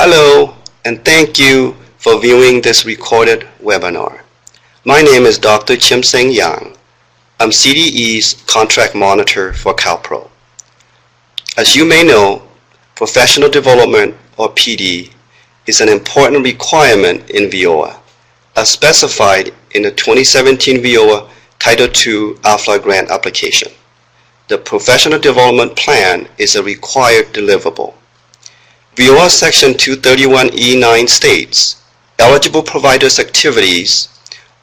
Hello, and thank you for viewing this recorded webinar. My name is Dr. Chim-Seng Yang. I'm CDE's Contract Monitor for CalPro. As you may know, professional development, or PD, is an important requirement in WIOA, as specified in the 2017 WIOA Title II AFLA grant application. The Professional Development Plan is a required deliverable. WIOA Section 231E9 states, eligible providers' activities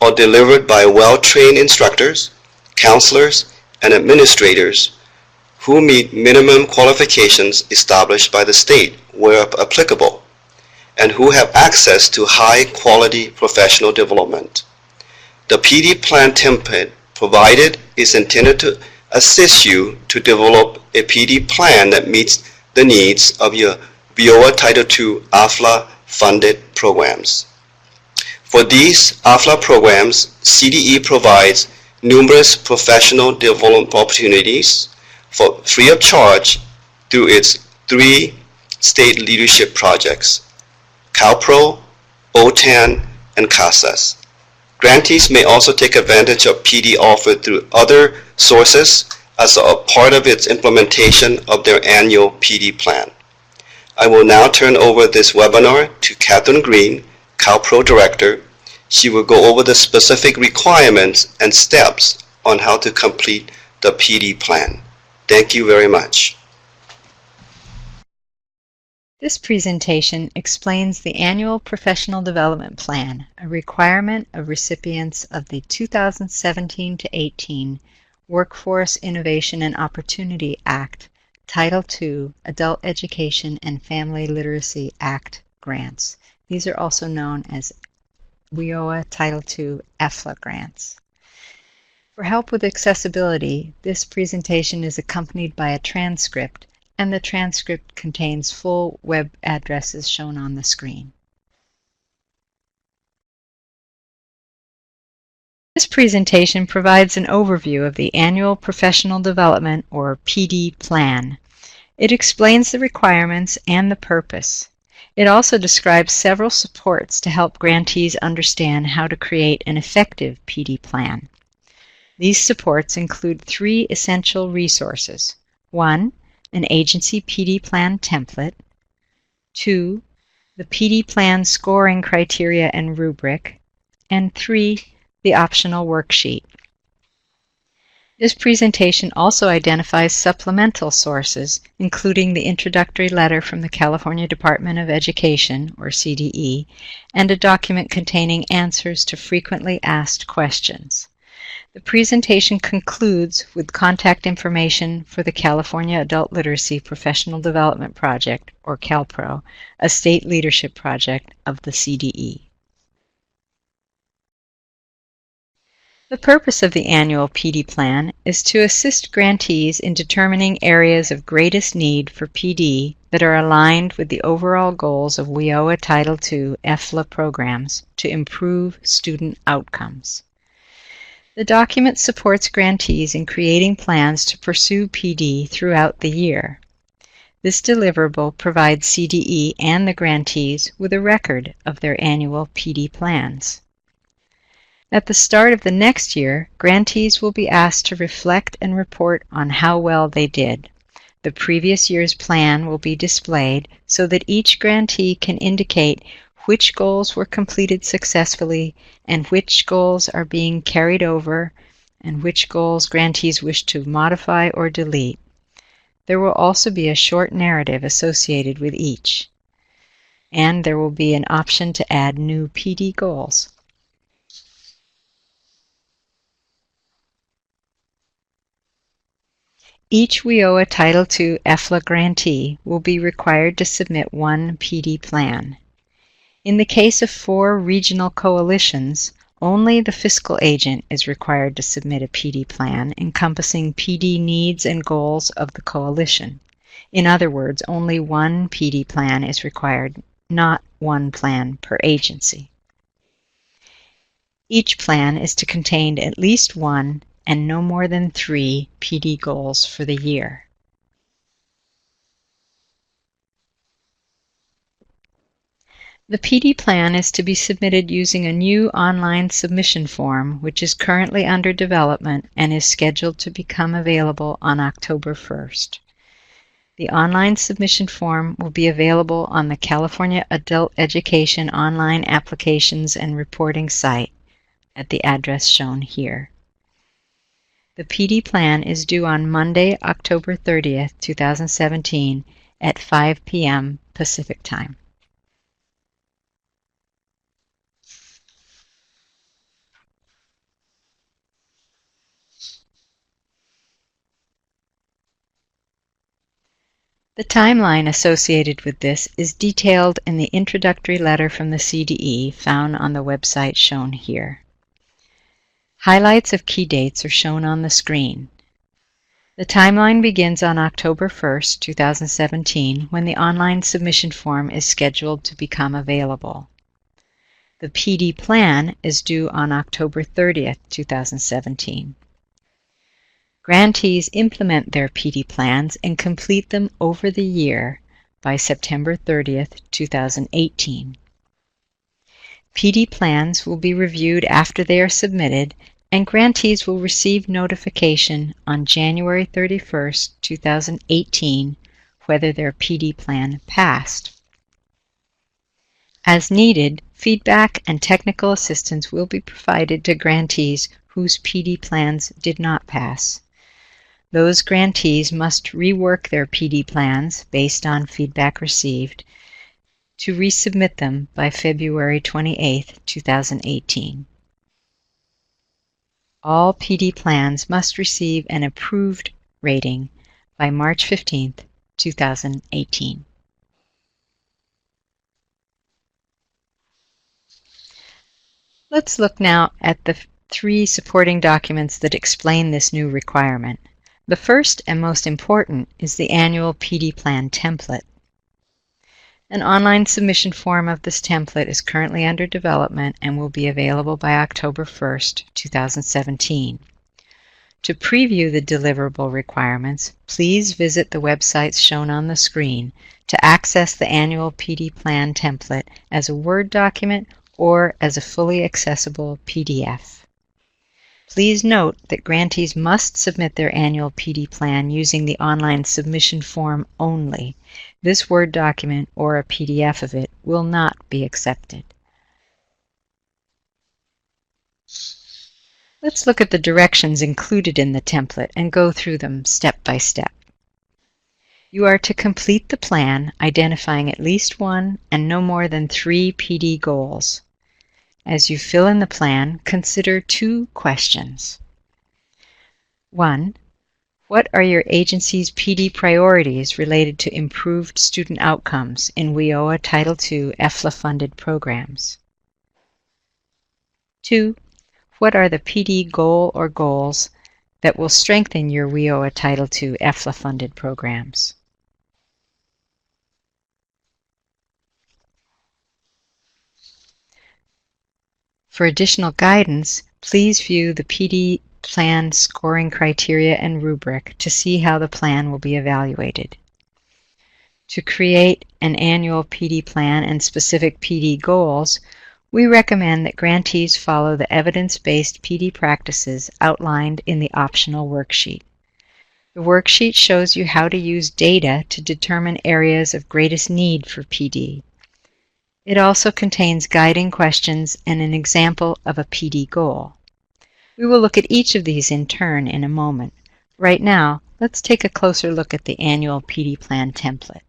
are delivered by well-trained instructors, counselors, and administrators who meet minimum qualifications established by the state where applicable, and who have access to high-quality professional development. The PD plan template provided is intended to assist you to develop a PD plan that meets the needs of your WIOA Title II AFLA funded programs. For these AFLA programs, CDE provides numerous professional development opportunities for free of charge through its 3 state leadership projects, CalPro, OTAN, and CASAS. Grantees may also take advantage of PD offered through other sources as a part of its implementation of their annual PD plan. I will now turn over this webinar to Catherine Green, CalPro Director. She will go over the specific requirements and steps on how to complete the PD plan. Thank you very much. This presentation explains the Annual Professional Development Plan, a requirement of recipients of the 2017-18 Workforce Innovation and Opportunity Act, Title II Adult Education and Family Literacy Act grants. These are also known as WIOA Title II AFLA grants. For help with accessibility, this presentation is accompanied by a transcript, and the transcript contains full web addresses shown on the screen. This presentation provides an overview of the Annual Professional Development, or PD, plan. It explains the requirements and the purpose. It also describes several supports to help grantees understand how to create an effective PD plan. These supports include 3 essential resources. 1. An agency PD plan template. 2. The PD plan scoring criteria and rubric. And 3. The optional worksheet. This presentation also identifies supplemental sources, including the introductory letter from the California Department of Education, or CDE, and a document containing answers to frequently asked questions. The presentation concludes with contact information for the California Adult Literacy Professional Development Project, or CalPro, a state leadership project of the CDE. The purpose of the annual PD plan is to assist grantees in determining areas of greatest need for PD that are aligned with the overall goals of WIOA Title II AFLA programs to improve student outcomes. The document supports grantees in creating plans to pursue PD throughout the year. This deliverable provides CDE and the grantees with a record of their annual PD plans. At the start of the next year, grantees will be asked to reflect and report on how well they did. The previous year's plan will be displayed so that each grantee can indicate which goals were completed successfully and which goals are being carried over and which goals grantees wish to modify or delete. There will also be a short narrative associated with each, and there will be an option to add new PD goals. Each WIOA Title II AFLA grantee will be required to submit 1 PD plan. In the case of 4 regional coalitions, only the fiscal agent is required to submit a PD plan encompassing PD needs and goals of the coalition. In other words, only 1 PD plan is required, not 1 plan per agency. Each plan is to contain at least 1 and no more than 3 PD goals for the year. The PD plan is to be submitted using a new online submission form, which is currently under development and is scheduled to become available on October 1st. The online submission form will be available on the California Adult Education Online Applications and Reporting site at the address shown here. The PD plan is due on Monday, October 30th, 2017 at 5 p.m. Pacific Time. The timeline associated with this is detailed in the introductory letter from the CDE found on the website shown here. Highlights of key dates are shown on the screen. The timeline begins on October 1st, 2017, when the online submission form is scheduled to become available. The PD plan is due on October 30th, 2017. Grantees implement their PD plans and complete them over the year by September 30th, 2018. PD plans will be reviewed after they are submitted, and grantees will receive notification on January 31st, 2018, whether their PD plan passed. As needed, feedback and technical assistance will be provided to grantees whose PD plans did not pass. Those grantees must rework their PD plans based on feedback received to resubmit them by February 28, 2018. All PD plans must receive an approved rating by March 15, 2018. Let's look now at the three supporting documents that explain this new requirement. The first and most important is the annual PD plan template. An online submission form of this template is currently under development and will be available by October 1st, 2017. To preview the deliverable requirements, please visit the websites shown on the screen to access the annual PD plan template as a Word document or as a fully accessible PDF. Please note that grantees must submit their annual PD plan using the online submission form only. This Word document or a PDF of it will not be accepted. Let's look at the directions included in the template and go through them step by step. You are to complete the plan identifying at least one and no more than 3 PD goals. As you fill in the plan, consider 2 questions. 1. What are your agency's PD priorities related to improved student outcomes in WIOA Title II EFLA-funded programs? 2. What are the PD goal or goals that will strengthen your WIOA Title II EFLA-funded programs? For additional guidance, please view the PD plan scoring criteria and rubric to see how the plan will be evaluated. To create an annual PD plan and specific PD goals, we recommend that grantees follow the evidence-based PD practices outlined in the optional worksheet. The worksheet shows you how to use data to determine areas of greatest need for PD. It also contains guiding questions and an example of a PD goal. We will look at each of these in turn in a moment. Right now, let's take a closer look at the annual PD plan template.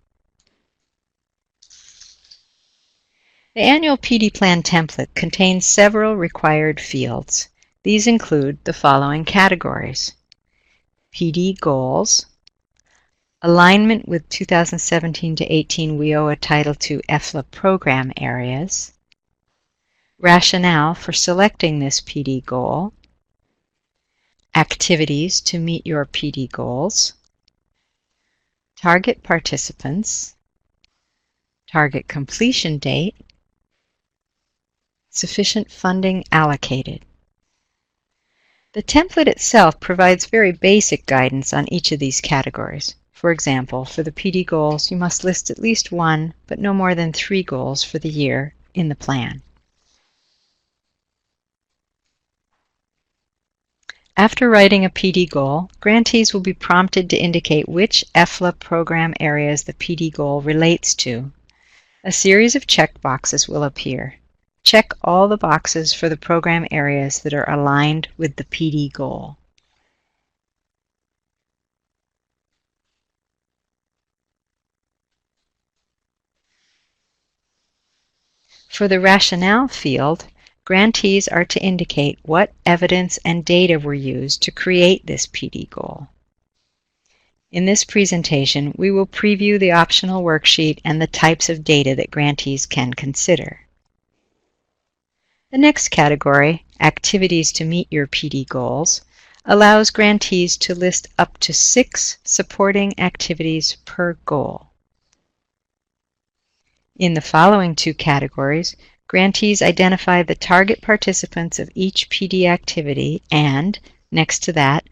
The annual PD plan template contains several required fields. These include the following categories: PD goals, alignment with 2017-18 WIOA Title II EFLA program areas, rationale for selecting this PD goal, activities to meet your PD goals, target participants, target completion date, sufficient funding allocated. The template itself provides very basic guidance on each of these categories. For example, for the PD goals, you must list at least 1, but no more than 3 goals for the year in the plan. After writing a PD goal, grantees will be prompted to indicate which EFLA program areas the PD goal relates to. A series of check boxes will appear. Check all the boxes for the program areas that are aligned with the PD goal. For the rationale field, grantees are to indicate what evidence and data were used to create this PD goal. In this presentation, we will preview the optional worksheet and the types of data that grantees can consider. The next category, Activities to Meet Your PD Goals, allows grantees to list up to 6 supporting activities per goal. In the following 2 categories, grantees identify the target participants of each PD activity and, next to that,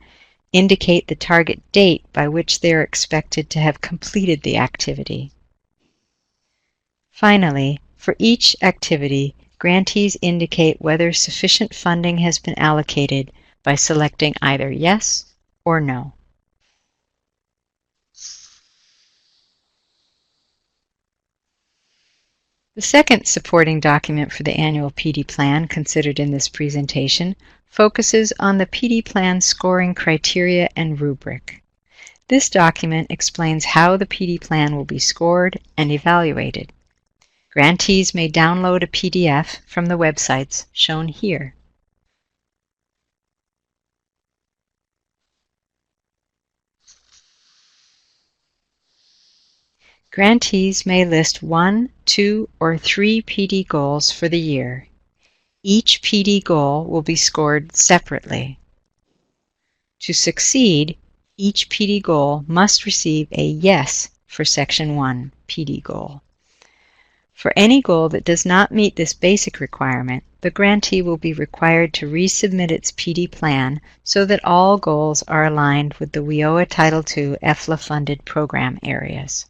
indicate the target date by which they are expected to have completed the activity. Finally, for each activity, grantees indicate whether sufficient funding has been allocated by selecting either yes or no. The second supporting document for the annual PD plan considered in this presentation focuses on the PD plan scoring criteria and rubric. This document explains how the PD plan will be scored and evaluated. Grantees may download a PDF from the websites shown here. Grantees may list 1, 2, or 3 PD goals for the year. Each PD goal will be scored separately. To succeed, each PD goal must receive a yes for Section 1 PD goal. For any goal that does not meet this basic requirement, the grantee will be required to resubmit its PD plan so that all goals are aligned with the WIOA Title II EFLA-funded program areas.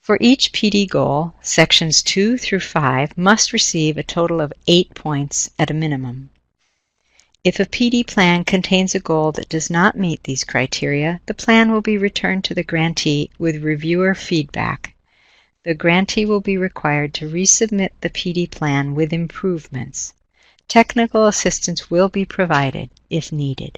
For each PD goal, sections 2 through 5 must receive a total of 8 points at a minimum. If a PD plan contains a goal that does not meet these criteria, the plan will be returned to the grantee with reviewer feedback. The grantee will be required to resubmit the PD plan with improvements. Technical assistance will be provided if needed.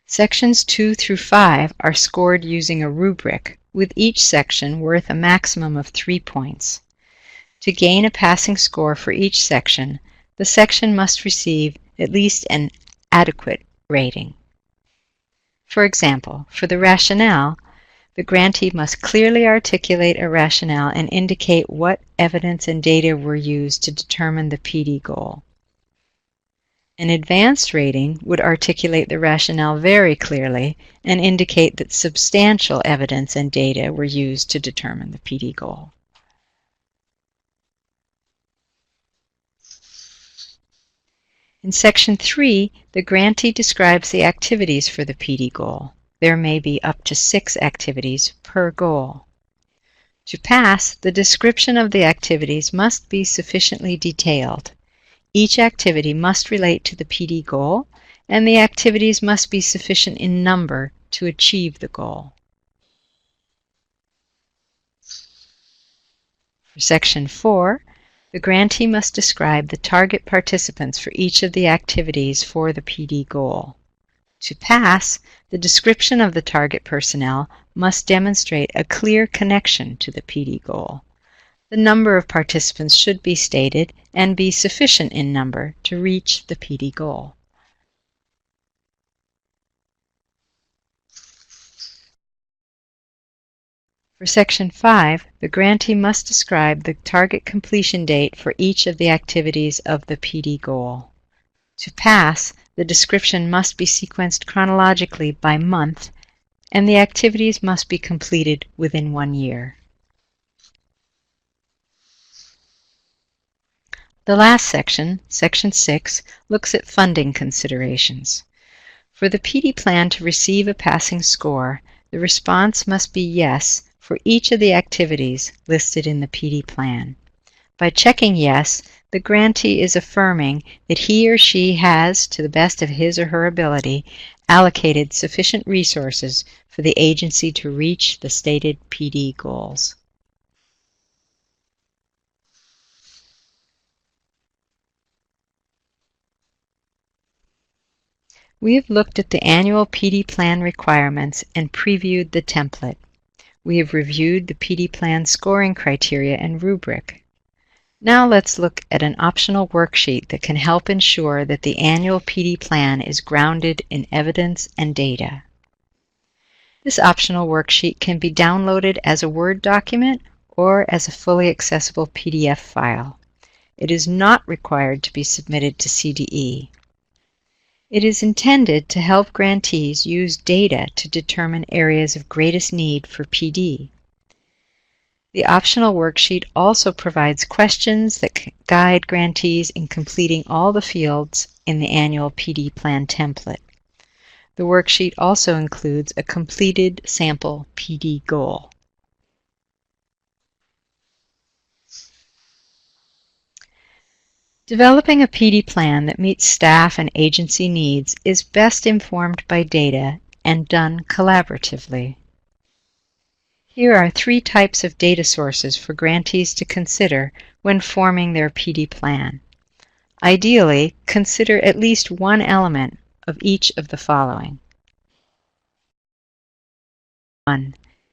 Sections 2 through 5 are scored using a rubric, with each section worth a maximum of 3 points. To gain a passing score for each section, the section must receive at least an adequate rating. For example, for the rationale, the grantee must clearly articulate a rationale and indicate what evidence and data were used to determine the PD goal. An advanced rating would articulate the rationale very clearly and indicate that substantial evidence and data were used to determine the PD goal. In Section 3, the grantee describes the activities for the PD goal. There may be up to 6 activities per goal. To pass, the description of the activities must be sufficiently detailed. Each activity must relate to the PD goal, and the activities must be sufficient in number to achieve the goal. For Section 4, the grantee must describe the target participants for each of the activities for the PD goal. To pass, the description of the target personnel must demonstrate a clear connection to the PD goal. The number of participants should be stated and be sufficient in number to reach the PD goal. For Section 5, the grantee must describe the target completion date for each of the activities of the PD goal. To pass, the description must be sequenced chronologically by month, and the activities must be completed within 1 year. The last section, Section 6, looks at funding considerations. For the PD plan to receive a passing score, the response must be yes for each of the activities listed in the PD plan. By checking yes, the grantee is affirming that he or she has, to the best of his or her ability, allocated sufficient resources for the agency to reach the stated PD goals. We have looked at the annual PD plan requirements and previewed the template. We have reviewed the PD plan scoring criteria and rubric. Now let's look at an optional worksheet that can help ensure that the annual PD plan is grounded in evidence and data. This optional worksheet can be downloaded as a Word document or as a fully accessible PDF file. It is not required to be submitted to CDE. It is intended to help grantees use data to determine areas of greatest need for PD. The optional worksheet also provides questions that guide grantees in completing all the fields in the annual PD plan template. The worksheet also includes a completed sample PD goal. Developing a PD plan that meets staff and agency needs is best informed by data and done collaboratively. Here are 3 types of data sources for grantees to consider when forming their PD plan. Ideally, consider at least one element of each of the following. 1.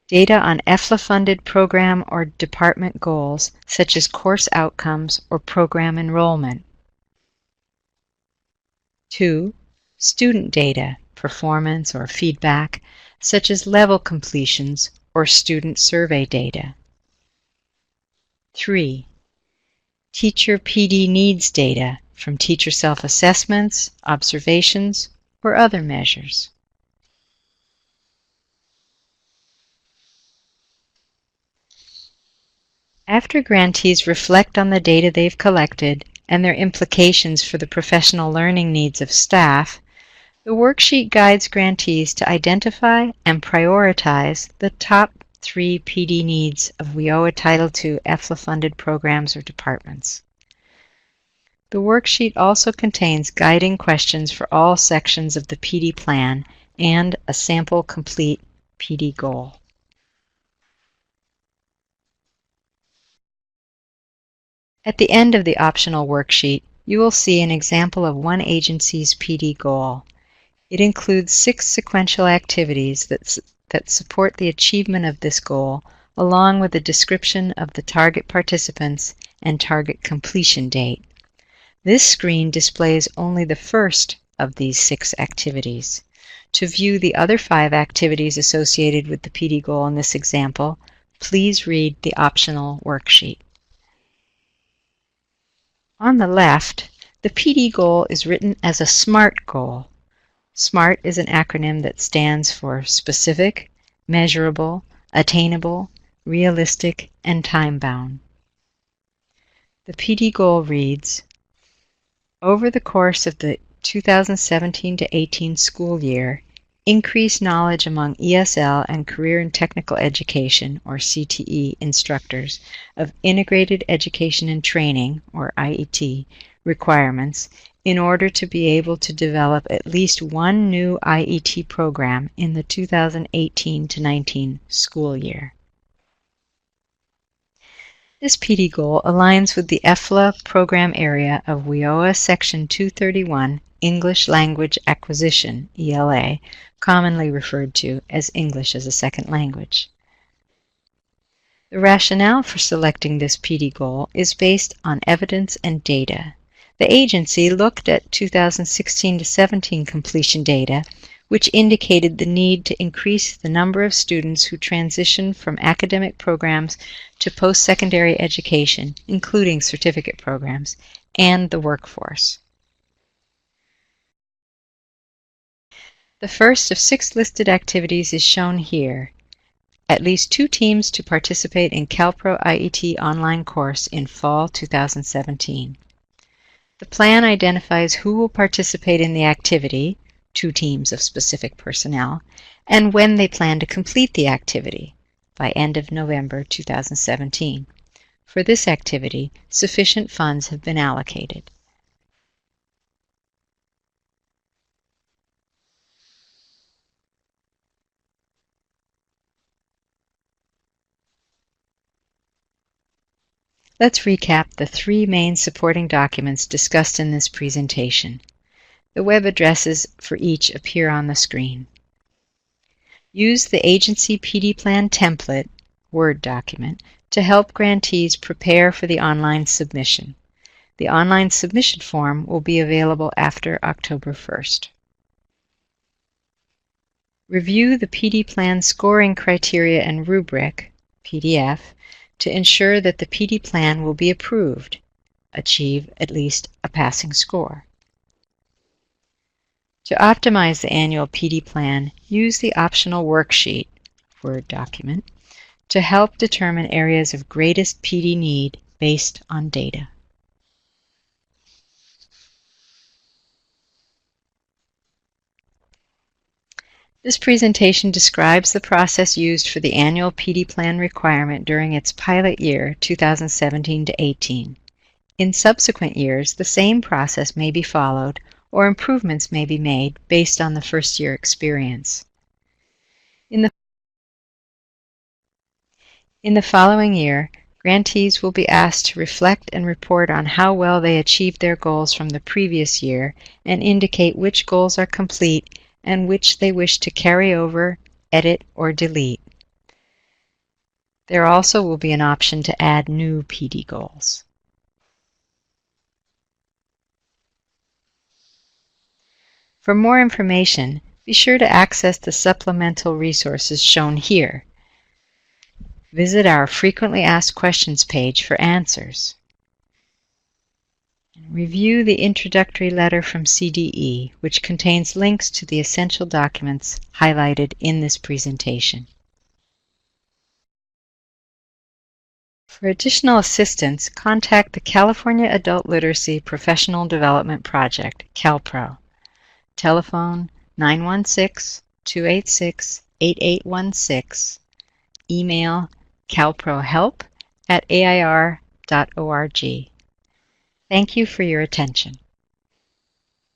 Data on EFLA-funded program or department goals, such as course outcomes or program enrollment. 2. Student data, performance or feedback, such as level completions or student survey data. 3. Teacher PD needs data from teacher self-assessments, observations, or other measures. After grantees reflect on the data they've collected and their implications for the professional learning needs of staff, the worksheet guides grantees to identify and prioritize the top 3 PD needs of WIOA Title II EFLA-funded programs or departments. The worksheet also contains guiding questions for all sections of the PD plan and a sample complete PD goal. At the end of the optional worksheet, you will see an example of one agency's PD goal. It includes 6 sequential activities that support the achievement of this goal, along with a description of the target participants and target completion date. This screen displays only the first of these 6 activities. To view the other 5 activities associated with the PD goal in this example, please read the optional worksheet. On the left, the PD goal is written as a SMART goal. SMART is an acronym that stands for specific, measurable, attainable, realistic, and time-bound. The PD goal reads, over the course of the 2017-18 school year, increase knowledge among ESL and Career and Technical Education, or CTE, instructors of Integrated Education and Training, or IET, requirements in order to be able to develop at least one new IET program in the 2018-19 school year. This PD goal aligns with the EFLA program area of WIOA Section 231, English Language Acquisition, ELA, commonly referred to as English as a Second Language. The rationale for selecting this PD goal is based on evidence and data. The agency looked at 2016-17 completion data, which indicated the need to increase the number of students who transition from academic programs to post-secondary education, including certificate programs, and the workforce. The first of 6 listed activities is shown here. At least 2 teams to participate in CALPRO IET online course in fall 2017. The plan identifies who will participate in the activity, 2 teams of specific personnel, and when they plan to complete the activity, by end of November 2017. For this activity, sufficient funds have been allocated. Let's recap the 3 main supporting documents discussed in this presentation. The web addresses for each appear on the screen. Use the Agency PD Plan template, Word document, to help grantees prepare for the online submission. The online submission form will be available after October 1st. Review the PD Plan scoring criteria and rubric, PDF, to ensure that the PD Plan will be approved. Achieve at least a passing score. To optimize the annual PD Plan, use the optional worksheet, Word document, to help determine areas of greatest PD need based on data. This presentation describes the process used for the annual PD Plan requirement during its pilot year 2017-18. In subsequent years, the same process may be followed or improvements may be made based on the first-year experience. In the following year, grantees will be asked to reflect and report on how well they achieved their goals from the previous year and indicate which goals are complete and which they wish to carry over, edit, or delete. There also will be an option to add new PD goals. For more information, be sure to access the supplemental resources shown here. Visit our Frequently Asked Questions page for answers. Review the introductory letter from CDE, which contains links to the essential documents highlighted in this presentation. For additional assistance, contact the California Adult Literacy Professional Development Project, CalPro. Telephone 916-286-8816. Email calprohelp@air.org. Thank you for your attention.